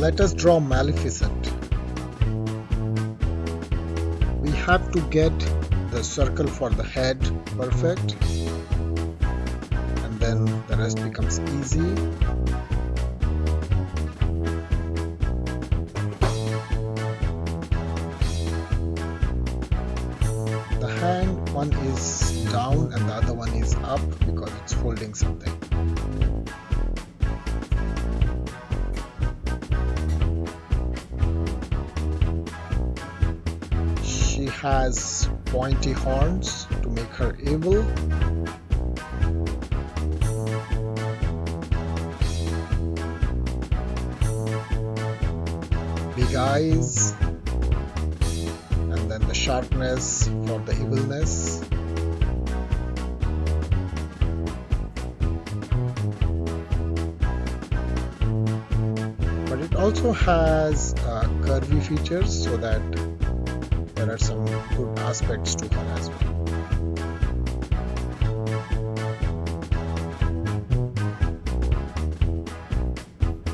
Let us draw Maleficent. We have to get the circle for the head perfect, and then the rest becomes easy. The hand one is down and the other one is up because it's holding something. She has pointy horns to make her evil. Big eyes, and then the sharpness for the evilness. But it also has curvy features so that there are some good aspects to her as well.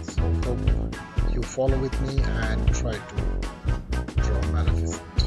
So hope you follow with me and try to draw Maleficent.